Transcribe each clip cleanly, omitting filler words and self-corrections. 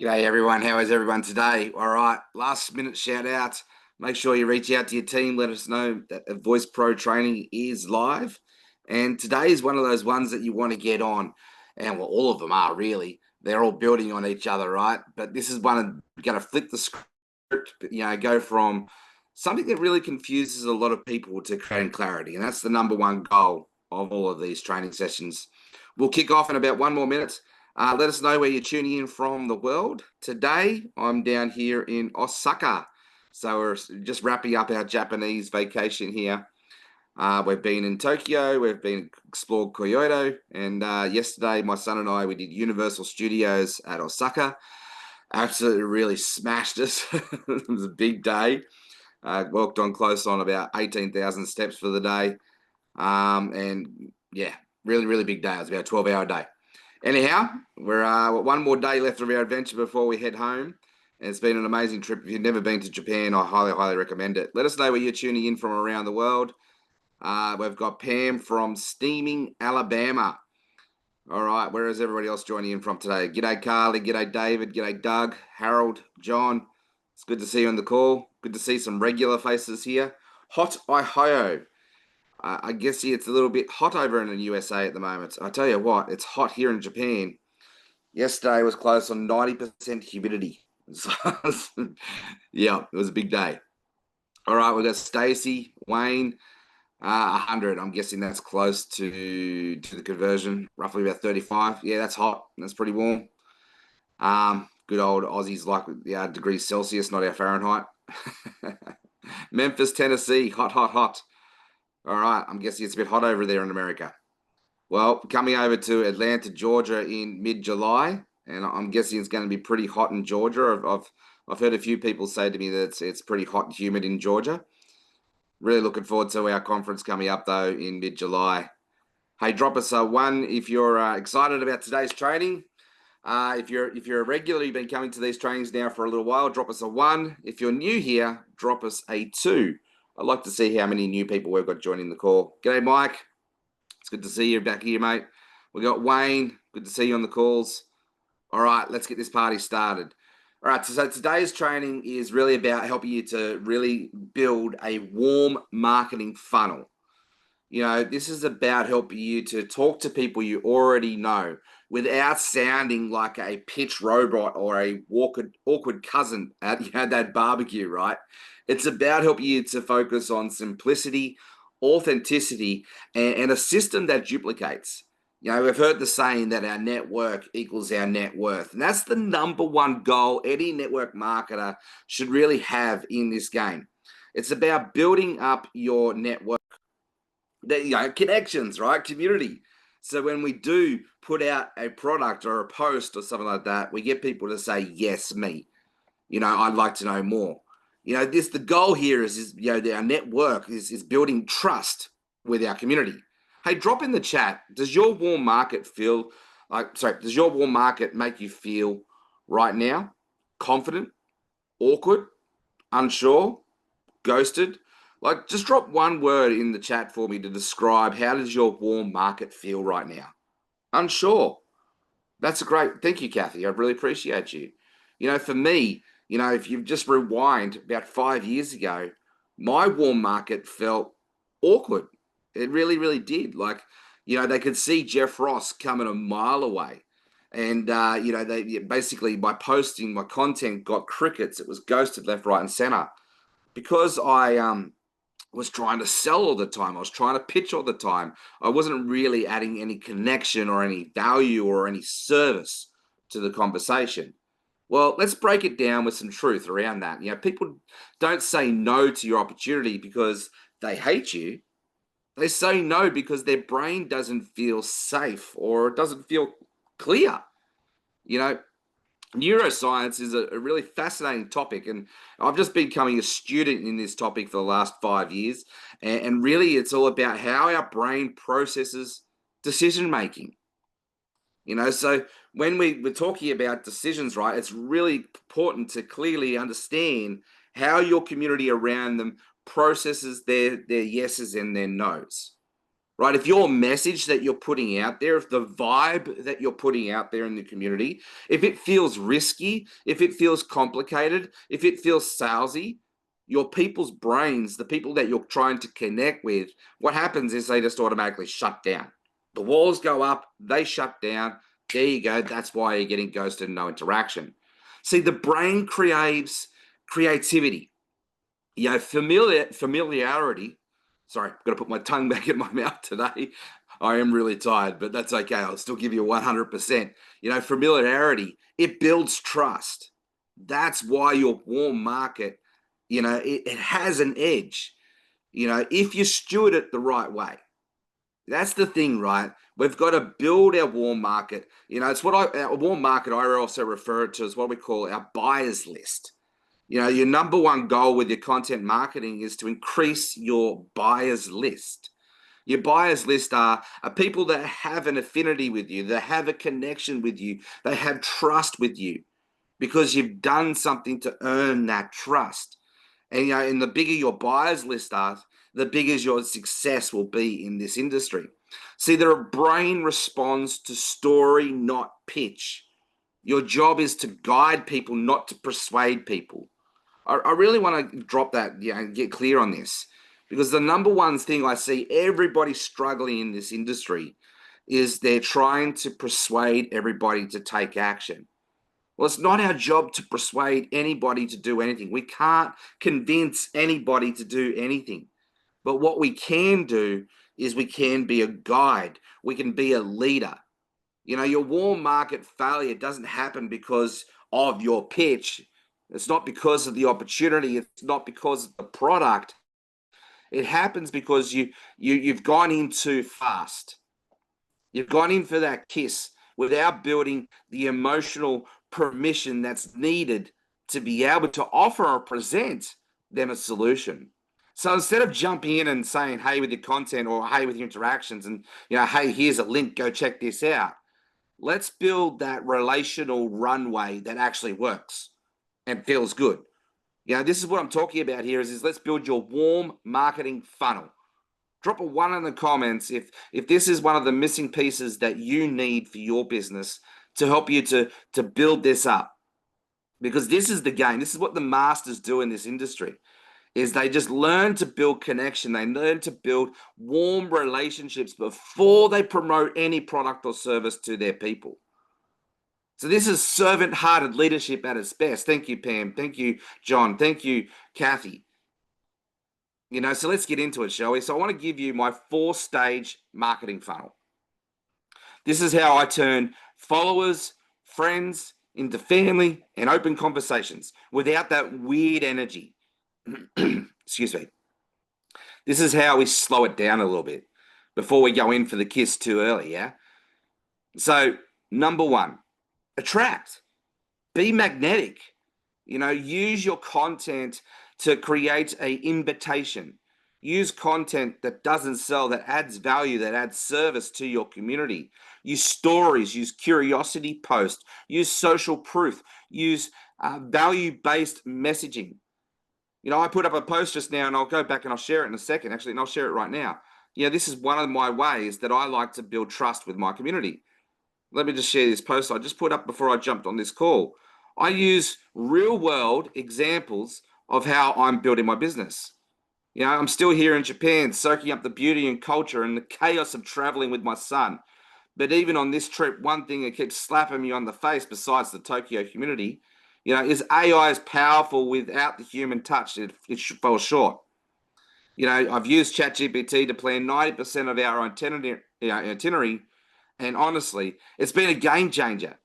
G'day everyone, how is everyone today? All right, last minute shout out. Make sure you reach out to your team, let us know that the Voice Pro training is live. And today is one of those ones that you want to get on. And well, all of them are really. They're all building on each other, right? But this is one going to flip the script, go from something that really confuses a lot of people to creating clarity. And that's the number one goal of all of these training sessions. We'll kick off in about one more minute. Let us know where you're tuning in from the world. Today, I'm down here in Osaka. So we're just wrapping up our Japanese vacation here. We've been in Tokyo, we've been explored Kyoto, and yesterday my son and I, we did Universal Studios at Osaka. Absolutely really smashed us. It was a big day. Walked on close on about 18,000 steps for the day. And yeah, really, really big day. It was about a 12-hour day. Anyhow, we're one more day left of our adventure before we head home. And it's been an amazing trip. If you've never been to Japan, I highly, highly recommend it. Let us know where you're tuning in from around the world. We've got Pam from Steaming, Alabama. All right, where is everybody else joining in from today? G'day, Carly. G'day, David. G'day, Doug, Harold, John. It's good to see you on the call. Good to see some regular faces here. Hot Ohio. I guess it's a little bit hot over in the USA at the moment. I tell you what, it's hot here in Japan. Yesterday was close on 90% humidity. So, yeah, it was a big day. All right, we've got Stacy, Wayne, 100. I'm guessing that's close to the conversion, roughly about 35. Yeah, that's hot. That's pretty warm. Good old Aussies like degrees Celsius, not our Fahrenheit. Memphis, Tennessee, hot, hot, hot. All right, I'm guessing it's a bit hot over there in America. Well, coming over to Atlanta, Georgia in mid-July, and I'm guessing it's going to be pretty hot in Georgia. I've heard a few people say to me that it's pretty hot and humid in Georgia. Really looking forward to our conference coming up though in mid-July. Hey, drop us a one if you're excited about today's training. If you're a regular, you've been coming to these trainings now for a little while, drop us a one. If you're new here, drop us a two. I'd like to see how many new people we've got joining the call. G'day, Mike. It's good to see you back here, mate. We got Wayne. Good to see you on the calls. All right, let's get this party started. All right, so today's training is really about helping you to really build a warm marketing funnel. This is about helping you to talk to people you already know without sounding like a pitch robot or a awkward cousin at that barbecue, right? It's about helping you to focus on simplicity, authenticity, and a system that duplicates. We've heard the saying that our network equals our net worth. And that's the number one goal any network marketer should really have in this game. It's about building up your network, connections, right? Community. So when we do put out a product or a post or something like that, we get people to say, yes, me. I'd like to know more. The goal here is our network is building trust with our community. Hey, drop in the chat. Does your warm market does your warm market make you feel right now confident, awkward, unsure, ghosted? Like, just drop one word in the chat for me to describe how does your warm market feel right now? Unsure. That's a great, thank you, Kathy. I really appreciate you. For me, if you just rewind about 5 years ago, my warm market felt awkward. It really, really did. Like, they could see Jeff Ross coming a mile away. And, they basically, by posting, my content got crickets. It was ghosted left, right, and center. Because I was trying to sell all the time. I was trying to pitch all the time. I wasn't really adding any connection or any value or any service to the conversation. Well, let's break it down with some truth around that. People don't say no to your opportunity because they hate you. They say no because their brain doesn't feel safe or it doesn't feel clear. Neuroscience is a really fascinating topic, and I've just been becoming a student in this topic for the last 5 years. And really, it's all about how our brain processes decision making. So when we're talking about decisions, right, it's really important to clearly understand how your community around them processes their yeses and their nos. right? If your message that you're putting out there, if the vibe that you're putting out there in the community, if it feels risky, if it feels complicated, if it feels salesy, your people's brains, the people that you're trying to connect with, what happens is they just automatically shut down. The walls go up, they shut down. There you go. That's why you're getting ghosted and no interaction. See, the brain craves creativity. Familiarity. Sorry, I've got to put my tongue back in my mouth today. I am really tired, but that's okay. I'll still give you 100%. Familiarity, it builds trust. That's why your warm market, it has an edge, if you steward it the right way. That's the thing, right? We've got to build our warm market. It's our warm market, I also refer to as what we call our buyers list. Your number one goal with your content marketing is to increase your buyers list. Your buyers list are people that have an affinity with you, that have a connection with you, they have trust with you because you've done something to earn that trust. And the bigger your buyers list are, the bigger your success will be in this industry. See, the brain responds to story, not pitch. Your job is to guide people, not to persuade people. I really want to drop that, and get clear on this, because the number one thing I see everybody struggling in this industry is they're trying to persuade everybody to take action. Well, it's not our job to persuade anybody to do anything. We can't convince anybody to do anything. But what we can do is we can be a guide. We can be a leader. Your warm market failure doesn't happen because of your pitch. It's not because of the opportunity. It's not because of the product. It happens because you've gone in too fast. You've gone in for that kiss without building the emotional permission that's needed to be able to offer or present them a solution. So instead of jumping in and saying, hey, with your content or hey, with your interactions and, hey, here's a link, go check this out. Let's build that relational runway that actually works and feels good. This is what I'm talking about here is let's build your warm marketing funnel. Drop a 1 in the comments if this is one of the missing pieces that you need for your business to help you to build this up. Because this is the game. This is what the masters do in this industry, is they just learn to build connection. They learn to build warm relationships before they promote any product or service to their people. So this is servant-hearted leadership at its best. Thank you, Pam. Thank you, John. Thank you, Kathy. So let's get into it, shall we? So I want to give you my 4-stage marketing funnel. This is how I turn followers, friends into family and open conversations without that weird energy. Excuse me. This is how we slow it down a little bit before we go in for the kiss too early, yeah? So, number 1, attract. Be magnetic. Use your content to create an invitation. Use content that doesn't sell, that adds value, that adds service to your community. Use stories, use curiosity posts, use social proof, use value-based messaging. I put up a post just now and I'll go back and I'll share it in a second, actually, and I'll share it right now. This is one of my ways that I like to build trust with my community. Let me just share this post I just put up before I jumped on this call. I use real-world examples of how I'm building my business. I'm still here in Japan, soaking up the beauty and culture and the chaos of traveling with my son. But even on this trip, one thing that keeps slapping me on the face, besides the Tokyo community, is AI is powerful without the human touch. It falls short. I've used ChatGPT to plan 90% of our itinerary, and honestly, it's been a game changer,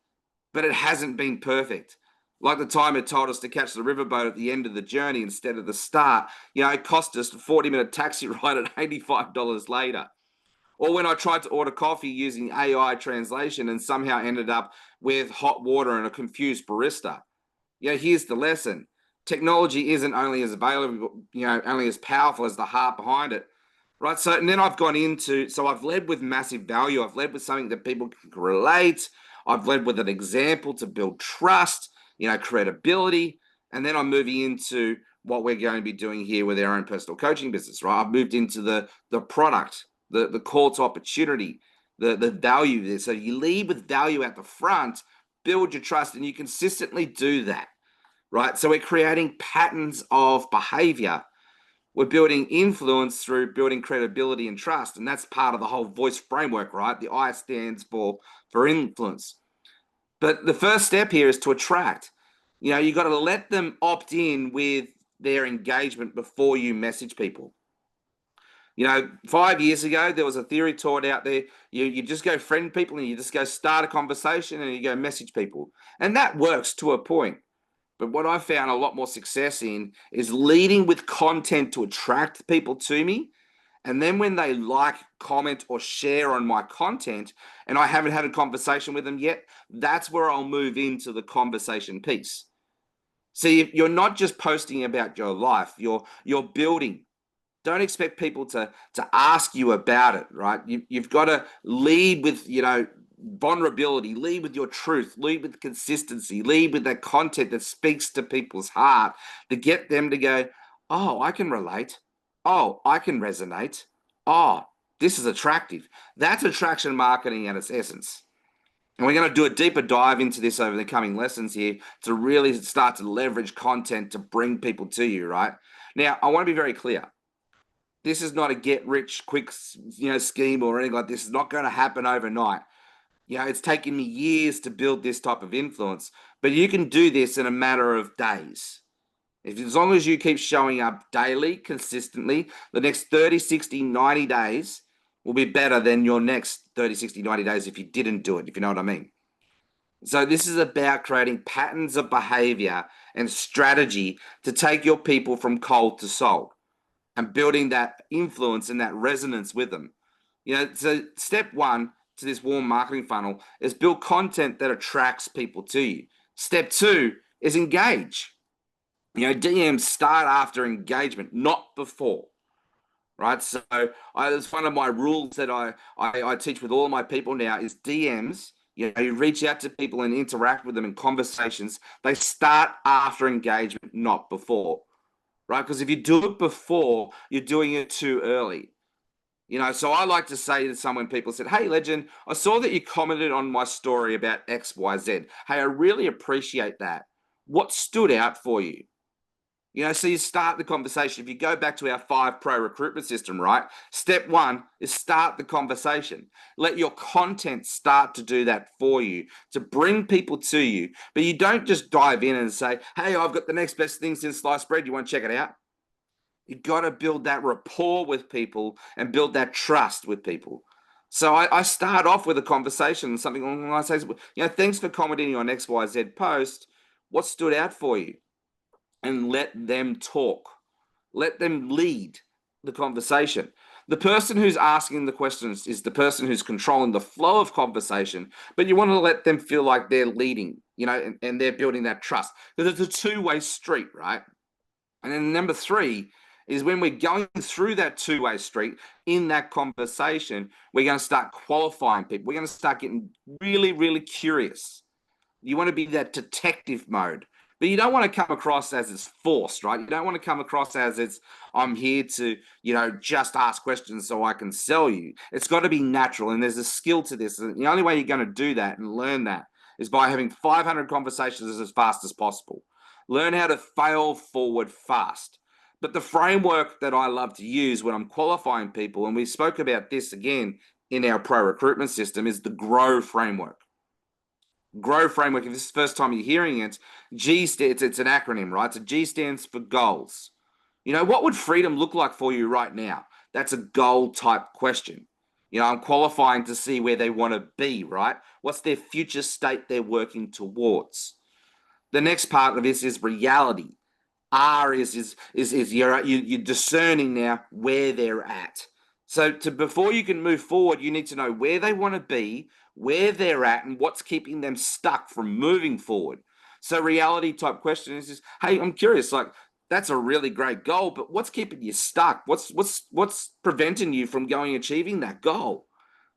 but it hasn't been perfect. Like the time it told us to catch the riverboat at the end of the journey instead of the start, it cost us a 40-minute taxi ride at $85 later. Or when I tried to order coffee using AI translation and somehow ended up with hot water and a confused barista. Here's the lesson. Technology isn't only as available, only as powerful as the heart behind it. Right. So, and then I've gone into, so I've led with massive value. I've led with something that people can relate. I've led with an example to build trust, credibility. And then I'm moving into what we're going to be doing here with our own personal coaching business, right? I've moved into the product. the call to opportunity, the value there. So you lead with value at the front, build your trust, and you consistently do that, right? So we're creating patterns of behavior. We're building influence through building credibility and trust. And that's part of the whole voice framework, right? The I stands for influence. But the first step here is to attract. You got to let them opt in with their engagement before you message people. 5 years ago, there was a theory taught out there. You just go friend people and you just go start a conversation and you go message people. And that works to a point. But what I found a lot more success in is leading with content to attract people to me. And then when they like, comment, or share on my content, and I haven't had a conversation with them yet, that's where I'll move into the conversation piece. See, you're not just posting about your life, you're building. Don't expect people to ask you about it, right? You've got to lead with, vulnerability, lead with your truth, lead with consistency, lead with that content that speaks to people's heart to get them to go, oh, I can relate. Oh, I can resonate. Oh, this is attractive. That's attraction marketing at its essence. And we're going to do a deeper dive into this over the coming lessons here to really start to leverage content to bring people to you, right? Now, I want to be very clear. This is not a get rich quick, scheme or anything like this. It's not going to happen overnight. It's taken me years to build this type of influence, but you can do this in a matter of days. As long as you keep showing up daily, consistently, the next 30, 60, 90 days will be better than your next 30, 60, 90 days if you didn't do it, if you know what I mean. So this is about creating patterns of behavior and strategy to take your people from cold to sold and building that influence and that resonance with them. So step one to this warm marketing funnel is build content that attracts people to you. Step two is engage. DMs start after engagement, not before, right? So it's one of my rules that I teach with all my people now is DMs. You reach out to people and interact with them in conversations. They start after engagement, not before, right? Because if you do it before, you're doing it too early. So I like to say to someone, people said, hey, legend, I saw that you commented on my story about X, Y, Z. Hey, I really appreciate that. What stood out for you? So you start the conversation. If you go back to our 5 Pro recruitment system, right? Step one is start the conversation. Let your content start to do that for you, to bring people to you. But you don't just dive in and say, hey, I've got the next best thing since sliced bread. You want to check it out? You got to build that rapport with people and build that trust with people. So I start off with a conversation, something along the lines of, thanks for commenting on XYZ post. What stood out for you? And let them talk. Let them lead the conversation. The person who's asking the questions is the person who's controlling the flow of conversation, but you want to let them feel like they're leading, and they're building that trust. Because it's a two-way street, right? And then number 3 is when we're going through that two-way street in that conversation, we're going to start qualifying people. We're going to start getting really, really curious. You want to be that detective mode, but you don't want to come across as it's forced, right? You don't want to come across as it's, I'm here to, just ask questions so I can sell you. It's got to be natural. And there's a skill to this. And the only way you're going to do that and learn that is by having 500 conversations as fast as possible. Learn how to fail forward fast. But the framework that I love to use when I'm qualifying people, and we spoke about this again in our pro recruitment system, is the GROW framework. GROW framework, if this is the first time you're hearing it, it's an acronym, right? So G stands for goals. What would freedom look like for you right now? That's a goal type question. I'm qualifying to see where they want to be, right? What's their future state they're working towards? The next part of this is reality. R is you're discerning now where they're at. So before you can move forward, you need to know where they want to be, where they're at, and what's keeping them stuck from moving forward. So reality type question is, hey, I'm curious, like that's a really great goal, but what's keeping you stuck? What's preventing you from achieving that goal?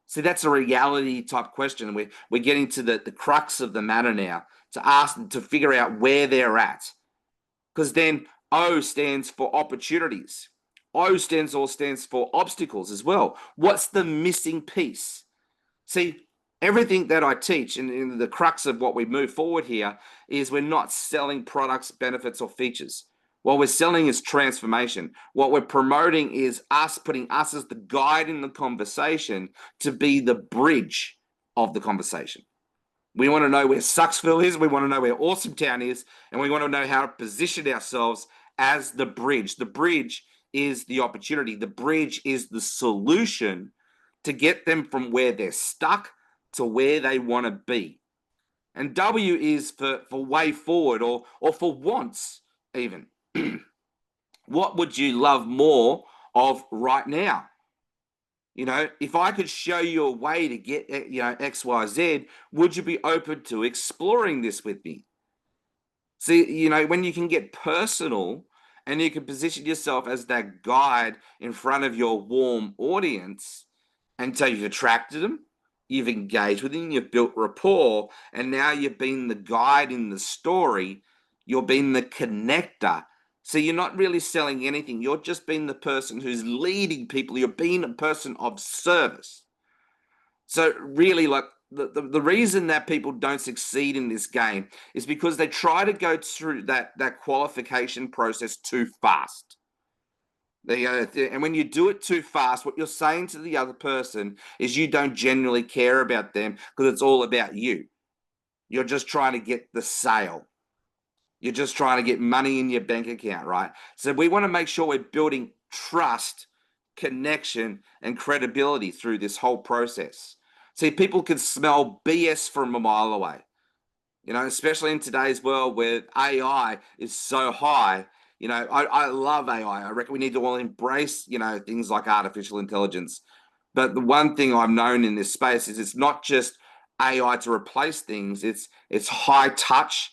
See, that's a reality type question. We're getting to the crux of the matter now to ask them to figure out where they're at. Because then O stands for opportunities. O stands for obstacles as well. What's the missing piece? See, everything that I teach and the crux of what we move forward here is we're not selling products, benefits, or features. What we're selling is transformation. What we're promoting is us putting us as the guide in the conversation to be the bridge of the conversation. We want to know where Sucksville is. We want to know where Awesome Town is. And we want to know how to position ourselves as the bridge. The bridge is the opportunity. The bridge is the solution to get them from where they're stuck to where they want to be. And W is for way forward or for wants even. What would you love more of right now? You know, if I could show you a way to get, X, Y, Z, would you be open to exploring this with me? See, when you can get personal and you can position yourself as that guide in front of your warm audience, and so you've attracted them, you've engaged with them, you've built rapport, and now you've been the guide in the story, you're being the connector. So you're not really selling anything. You're just being the person who's leading people. You're being a person of service. So really, like the reason that people don't succeed in this game is because they try to go through that qualification process too fast. And when you do it too fast, what you're saying to the other person is you don't genuinely care about them because it's all about you. You're just trying to get the sale. You're just trying to get money in your bank account, right? So we want to make sure we're building trust, connection, and credibility through this whole process. See, people can smell BS from a mile away, especially in today's world where AI is so high. I love AI. I reckon we need to all embrace, things like artificial intelligence. But the one thing I've known in this space is it's not just AI to replace things. It's high touch.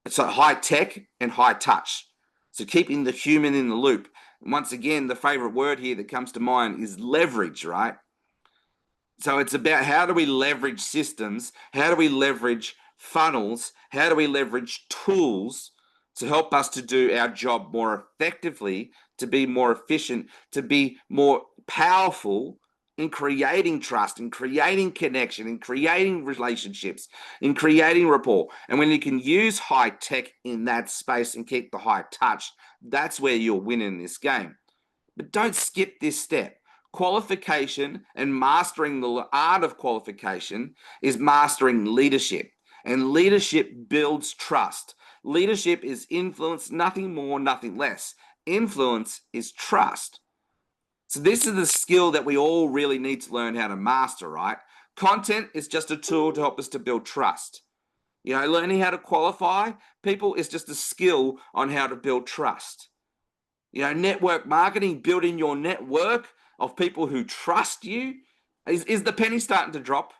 It's a high tech and high touch. So keeping the human in the loop. And once again, the favorite word here that comes to mind is leverage, right? So it's about how do we leverage systems? How do we leverage funnels? How do we leverage tools to help us to do our job more effectively, to be more efficient, to be more powerful in creating trust, in creating connection, in creating relationships, in creating rapport. And when you can use high tech in that space and keep the high touch, that's where you'll win in this game. But don't skip this step. Qualification and mastering the art of qualification is mastering leadership. And leadership builds trust. Leadership is influence, nothing more, nothing less. Influence is trust. So this is the skill that we all really need to learn how to master, right? Content is just a tool to help us to build trust. Learning how to qualify people is just a skill on how to build trust. Network marketing, building your network of people who trust you. Is the penny starting to drop?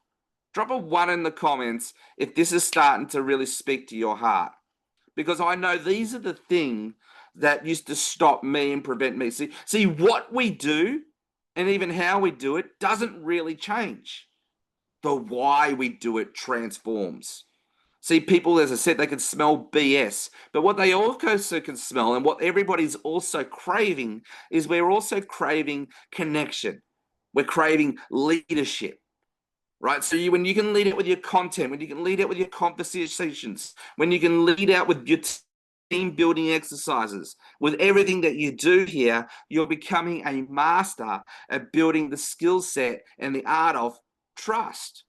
Drop a 1 in the comments if this is starting to really speak to your heart. Because I know these are the things that used to stop me and prevent me. See what we do and even how we do it doesn't really change. The why we do it transforms. See, people, as I said, they can smell BS, but what they also can smell and what everybody's also craving is we're also craving connection. We're craving leadership, right? So when you can lead it with your content, when you can lead it with your conversations, when you can lead out with your team building exercises, with everything that you do here, you're becoming a master at building the skill set and the art of trust.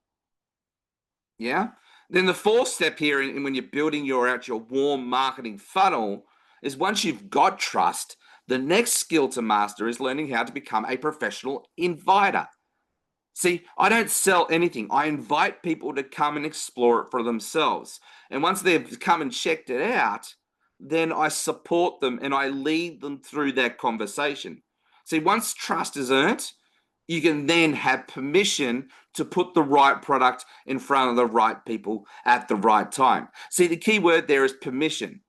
Yeah. Then the fourth step here when you're building your warm marketing funnel is once you've got trust, the next skill to master is learning how to become a professional inviter. See, I don't sell anything. I invite people to come and explore it for themselves. And once they've come and checked it out, then I support them and I lead them through that conversation. See, once trust is earned, you can then have permission to put the right product in front of the right people at the right time. See, the key word there is permission.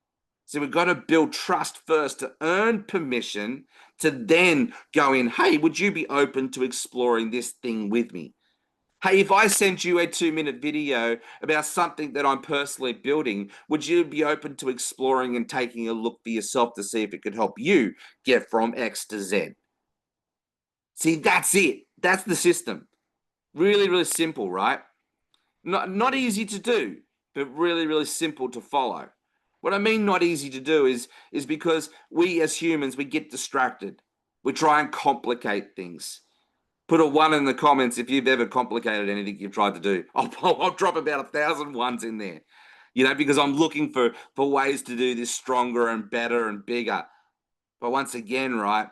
So we've got to build trust first to earn permission to then go in, hey, would you be open to exploring this thing with me? Hey, if I sent you a 2-minute video about something that I'm personally building, would you be open to exploring and taking a look for yourself to see if it could help you get from X to Z? See, that's it. That's the system. Really, really simple, right? Not easy to do, but really, really simple to follow. What I mean not easy to do is because we as humans, we get distracted. We try and complicate things. Put a one in the comments if you've ever complicated anything you've tried to do. I'll drop about 1,000 ones in there, because I'm looking for ways to do this stronger and better and bigger. But once again, right,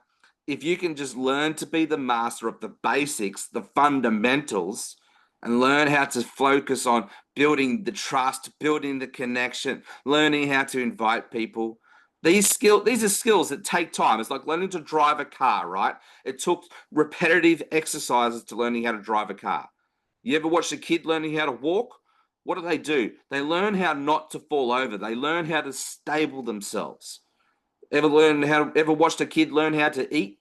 if you can just learn to be the master of the basics, the fundamentals, and learn how to focus on building the trust, building the connection, learning how to invite people. These are skills that take time. It's like learning to drive a car, right? It took repetitive exercises to learning how to drive a car. You ever watched a kid learning how to walk? What do? They learn how not to fall over. They learn how to stable themselves. Ever watched a kid learn how to eat?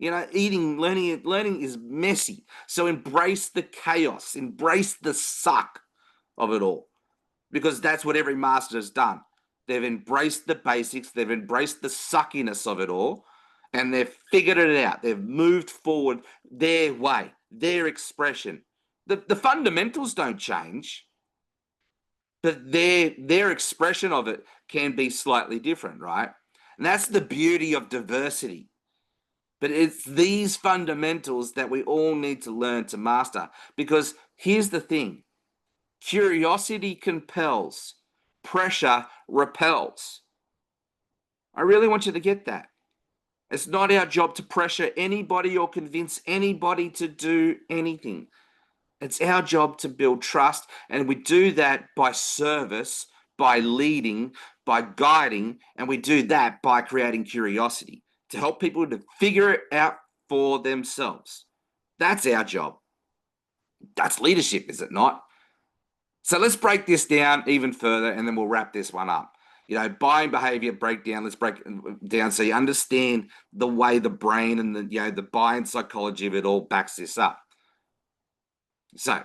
Learning is messy. So embrace the chaos, embrace the suck of it all, because that's what every master has done. They've embraced the basics, they've embraced the suckiness of it all, and they've figured it out. They've moved forward their way, their expression. The fundamentals don't change, but their expression of it can be slightly different, right? And that's the beauty of diversity. But it's these fundamentals that we all need to learn to master. Because here's the thing: curiosity compels, pressure repels. I really want you to get that. It's not our job to pressure anybody or convince anybody to do anything. It's our job to build trust, and we do that by service, by leading, by guiding, and we do that by creating curiosity to help people to figure it out for themselves. That's our job. That's leadership, is it not? So let's break this down even further, and then we'll wrap this one up. Buying behavior breakdown. Let's break it down so you understand the way the brain and the buying psychology of it all backs this up. So,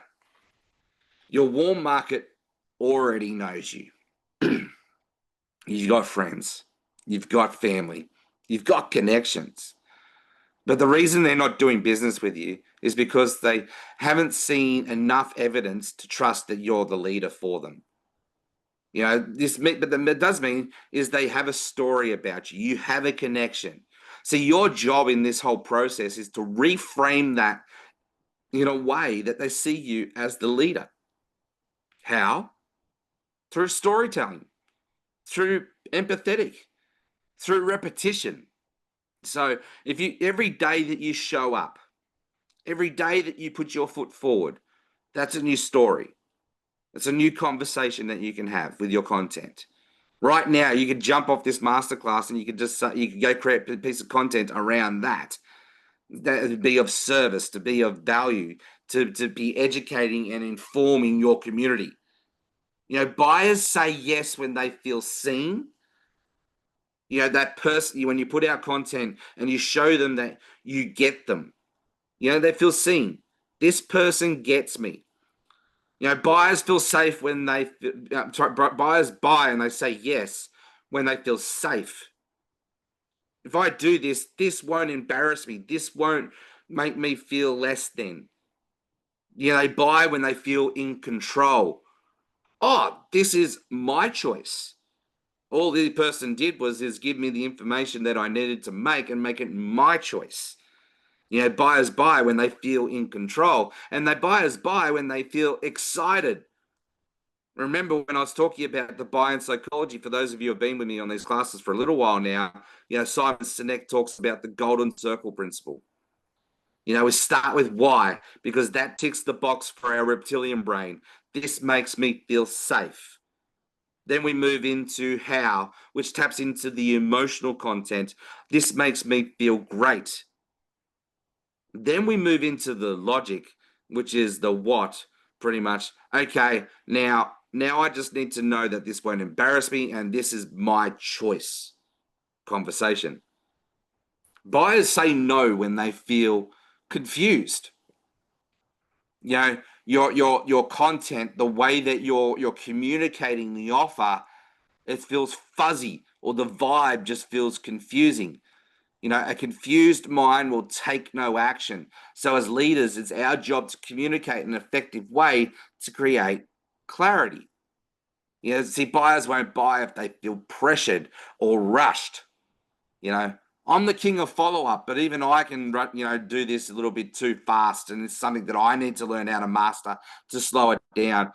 your warm market already knows you. You've got friends, you've got family, you've got connections. But the reason they're not doing business with you is because they haven't seen enough evidence to trust that you're the leader for them. But that does mean is they have a story about you. You have a connection. So your job in this whole process is to reframe that in a way that they see you as the leader. How? Through storytelling, through empathetic, through repetition. So if you every day that you show up, every day that you put your foot forward, that's a new story. It's a new conversation that you can have with your content. Right now, you could jump off this masterclass and you could go create a piece of content around that. That would be of service, to be of value, to be educating and informing your community. Buyers say yes when they feel seen. That person, when you put out content and you show them that you get them, they feel seen. This person gets me. Buyers feel safe when buyers buy and they say yes when they feel safe. If I do this, this won't embarrass me. This won't make me feel less than. They buy when they feel in control. Oh, this is my choice. All the person did was give me the information that I needed to make and make it my choice. Buyers buy when they feel in control, and buyers buy when they feel excited. Remember when I was talking about the buying psychology, for those of you who have been with me on these classes for a little while now, Simon Sinek talks about the golden circle principle. We start with why, because that ticks the box for our reptilian brain. This makes me feel safe. Then we move into how, which taps into the emotional content. This makes me feel great. Then we move into the logic, which is the what, pretty much. Okay, now I just need to know that this won't embarrass me and this is my choice conversation. Buyers say no when they feel confused. Your content, the way that you're communicating the offer, it feels fuzzy, or the vibe just feels confusing. A confused mind will take no action. So as leaders, it's our job to communicate in an effective way to create clarity. See, buyers won't buy if they feel pressured or rushed. You know, I'm the king of follow-up, but even I can, do this a little bit too fast. And it's something that I need to learn how to master to slow it down.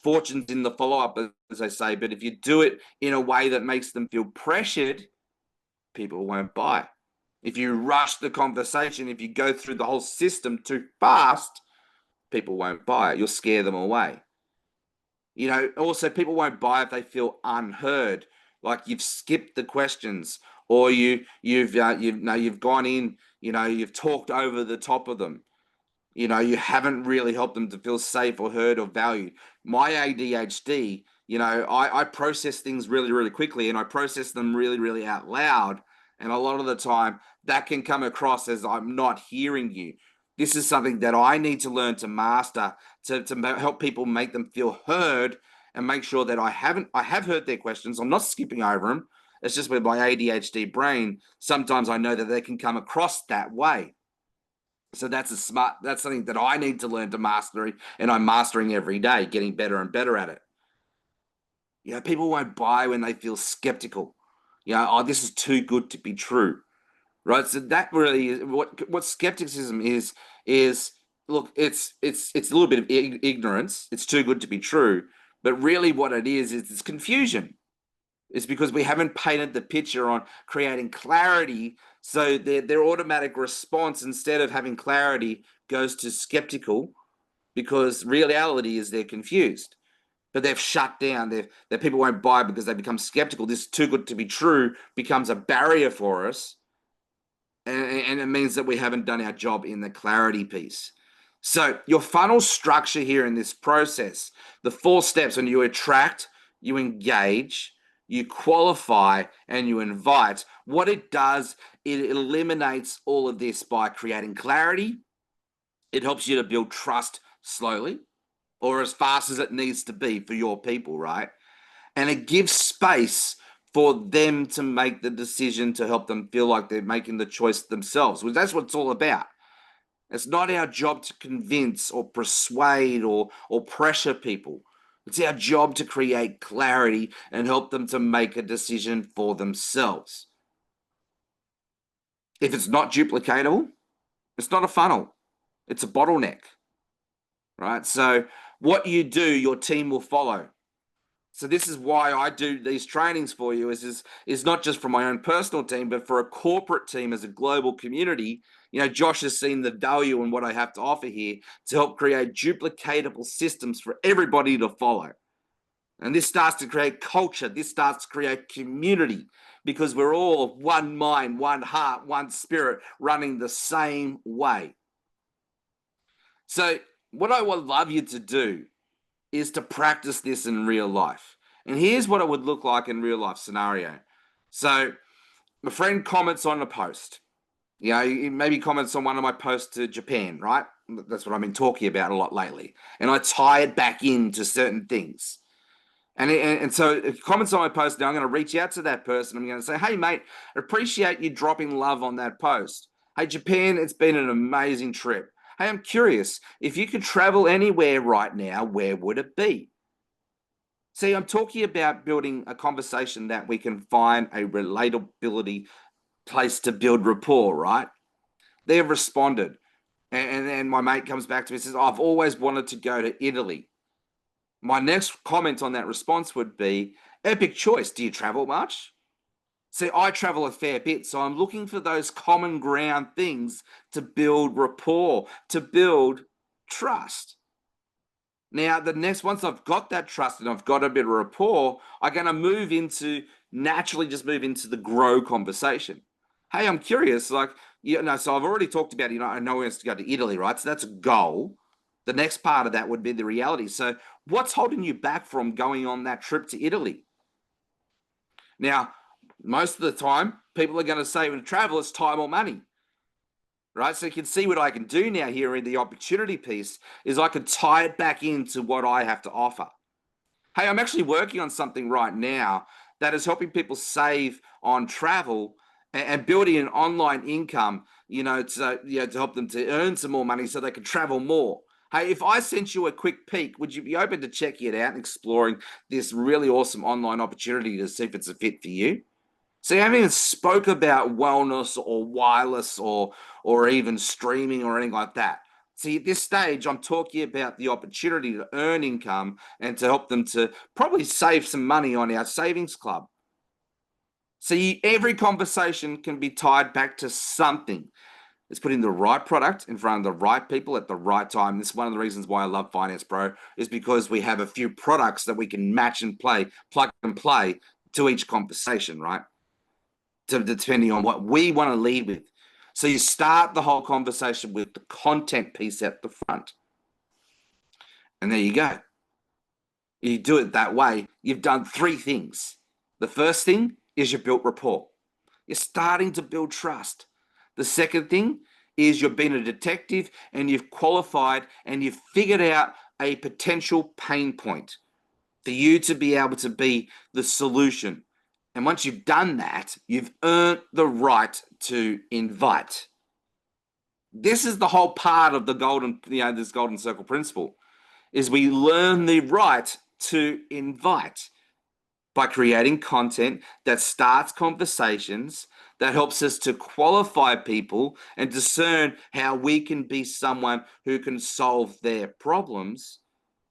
Fortune's in the follow-up, as I say, but if you do it in a way that makes them feel pressured, people won't buy. If you rush the conversation, if you go through the whole system too fast, people won't buy it. You'll scare them away. Also people won't buy if they feel unheard, like you've skipped the questions, or you've gone in, you've talked over the top of them. You haven't really helped them to feel safe or heard or valued. My ADHD, I process things really, really quickly, and I process them really, really out loud. And a lot of the time that can come across as I'm not hearing you. This is something that I need to learn to master to help people, make them feel heard, and make sure that I have heard their questions. I'm not skipping over them. It's just with my ADHD brain, sometimes I know that they can come across that way. So that's something that I need to learn to master, and I'm mastering every day, getting better and better at it. People won't buy when they feel skeptical. Oh, this is too good to be true, right? So that really is what skepticism is. Look, it's a little bit of ignorance. It's too good to be true, but really what it is it's confusion. It's because we haven't painted the picture on creating clarity. So their automatic response, instead of having clarity, goes to skeptical, because reality is they're confused. But they've shut down. That people won't buy because they become skeptical. This too good to be true becomes a barrier for us, and it means that we haven't done our job in the clarity piece. So your funnel structure here in this process, the 4 steps: when you attract, you engage, you qualify, and you invite. What it does, it eliminates all of this by creating clarity. It helps you to build trust slowly, or as fast as it needs to be for your people, right? And it gives space for them to make the decision, to help them feel like they're making the choice themselves. Well, that's what it's all about. It's not our job to convince or persuade or pressure people. It's our job to create clarity and help them to make a decision for themselves. If it's not duplicatable, it's not a funnel. It's a bottleneck, right? So what you do, your team will follow. So this is why I do these trainings for you, is not just for my own personal team, but for a corporate team as a global community. Josh has seen the value in what I have to offer here to help create duplicatable systems for everybody to follow. And this starts to create culture. This starts to create community, because we're all one mind, one heart, one spirit, running the same way. So what I would love you to do is to practice this in real life. And here's what it would look like in real life scenario. So my friend comments on a post. He maybe comments on one of my posts to Japan, right? That's what I've been talking about a lot lately. And I tie it back into certain things. And so if he comments on my post, now I'm going to reach out to that person. I'm going to say, hey, mate, appreciate you dropping love on that post. Hey, Japan, it's been an amazing trip. Hey, I'm curious, if you could travel anywhere right now, where would it be? See, I'm talking about building a conversation that we can find a relatability place to build rapport, right? They've responded. And then my mate comes back to me and says, I've always wanted to go to Italy. My next comment on that response would be, epic choice. Do you travel much? See, I travel a fair bit, so I'm looking for those common ground things to build rapport, to build trust. Now, once I've got that trust and I've got a bit of rapport, I'm going to naturally just move into the grow conversation. Hey, I'm curious, so I've already talked about, I know we have to go to Italy, right? So that's a goal. The next part of that would be the reality. So what's holding you back from going on that trip to Italy? Now, most of the time, people are going to say when travel, it's time or money. Right, so you can see what I can do now here in the opportunity piece is I can tie it back into what I have to offer. Hey, I'm actually working on something right now that is helping people save on travel, and building an online income, to help them to earn some more money so they can travel more. Hey, if I sent you a quick peek, would you be open to checking it out and exploring this really awesome online opportunity to see if it's a fit for you? So you haven't even spoke about wellness or wireless or even streaming or anything like that. See, at this stage, I'm talking about the opportunity to earn income and to help them to probably save some money on our savings club. See, every conversation can be tied back to something. It's putting the right product in front of the right people at the right time. This is one of the reasons why I love Finance Pro, is because we have a few products that we can match and plug and play to each conversation, right? Depending on what we want to lead with. So you start the whole conversation with the content piece at the front. And there you go. You do it that way, you've done three things. The first thing is you built rapport. You're starting to build trust. The second thing is you've been a detective and you've qualified and you've figured out a potential pain point for you to be able to be the solution. And once you've done that, you've earned the right to invite. This is the whole part of the this golden circle principle, is we learn the right to invite by creating content that starts conversations, that helps us to qualify people and discern how we can be someone who can solve their problems.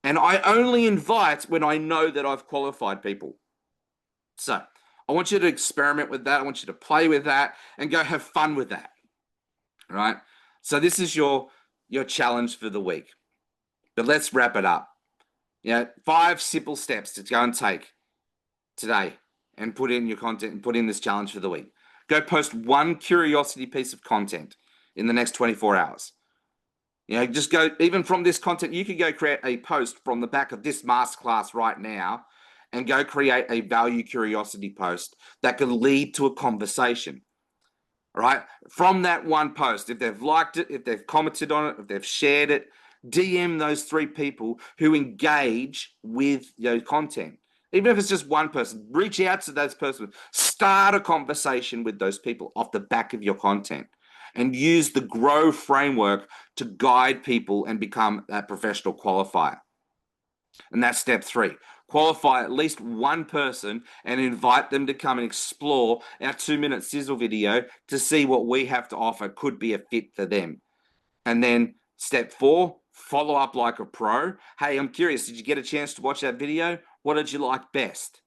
And I only invite when I know that I've qualified people. So I want you to experiment with that. I want you to play with that and go have fun with that. All right. So this is your challenge for the week. But let's wrap it up. 5 simple steps to go and take today and put in your content and put in this challenge for the week. Go post one curiosity piece of content in the next 24 hours. Just go, even from this content, you can go create a post from the back of this masterclass right now and go create a value curiosity post that could lead to a conversation. All right. From that one post, if they've liked it, if they've commented on it, if they've shared it, DM those 3 people who engage with your content. Even if it's just one person, reach out to those persons, start a conversation with those people off the back of your content, and use the GROW framework to guide people and become that professional qualifier. And that's step 3. Qualify at least one person and invite them to come and explore our 2-minute sizzle video to see what we have to offer could be a fit for them. And then step 4, follow up like a pro. Hey, I'm curious, did you get a chance to watch that video? What did you like best?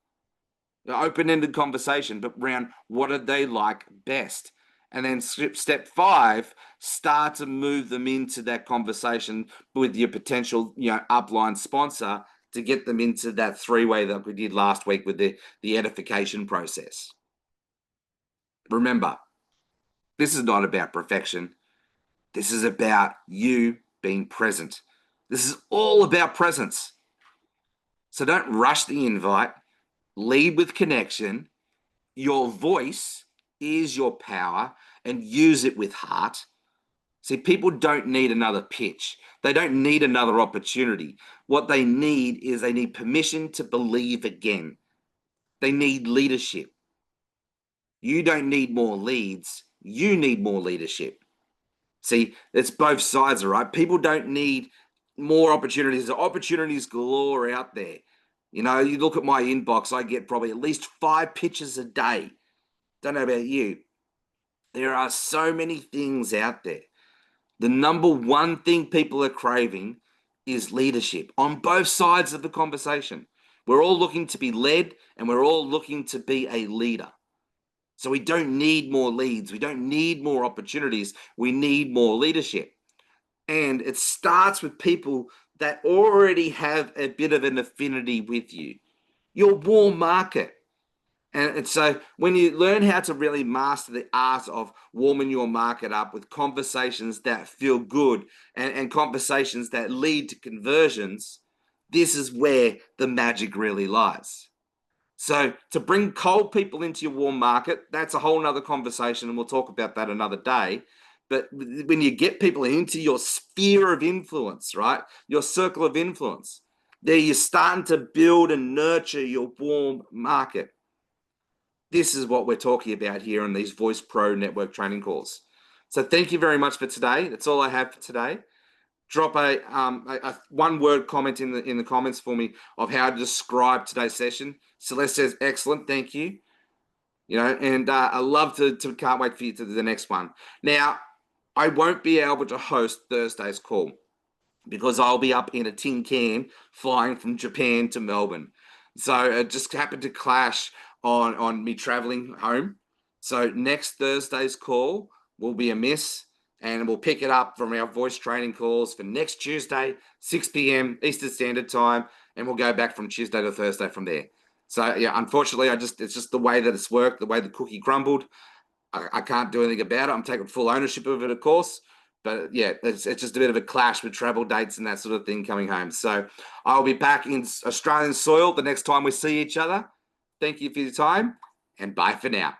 Open-ended conversation, but around what did they like best? And then step 5, start to move them into that conversation with your potential, upline sponsor to get them into that 3-way that we did last week with the edification process. Remember, this is not about perfection. This is about you being present. This is all about presence. So don't rush the invite. Lead with connection. Your voice is your power, and use it with heart. See, people don't need another pitch. They don't need another opportunity. What they need is they need permission to believe again. They need leadership. You don't need more leads. You need more leadership. See, it's both sides, all right? People don't need more opportunities. There are opportunities galore out there. You look at my inbox, I get probably at least 5 pitches a day. Don't know about you. There are so many things out there. The number one thing people are craving is leadership on both sides of the conversation. We're all looking to be led, and we're all looking to be a leader. So we don't need more leads. We don't need more opportunities. We need more leadership. And it starts with people that already have a bit of an affinity with you, your warm market. And so when you learn how to really master the art of warming your market up with conversations that feel good and conversations that lead to conversions, this is where the magic really lies. So to bring cold people into your warm market, that's a whole nother conversation, and we'll talk about that another day. But when you get people into your sphere of influence, right, your circle of influence, there you're starting to build and nurture your warm market. this is what we're talking about here on these Voice Pro network training calls. So thank you very much for today. That's all I have for today. Drop a one word comment in the comments for me of how to describe today's session. Celeste says excellent, thank you. And I love to can't wait for you to the next one. Now, I won't be able to host Thursday's call because I'll be up in a tin can flying from Japan to Melbourne. So it just happened to clash on me traveling home. So next Thursday's call will be a miss, and we'll pick it up from our voice training calls for next Tuesday, 6 p.m. Eastern Standard Time, and we'll go back from Tuesday to Thursday from there. So yeah, unfortunately, it's just the way that it's worked, the way the cookie crumbled. I can't do anything about it. I'm taking full ownership of it, of course. But yeah, it's just a bit of a clash with travel dates and that sort of thing coming home. So I'll be back in Australian soil the next time we see each other. Thank you for your time, and bye for now.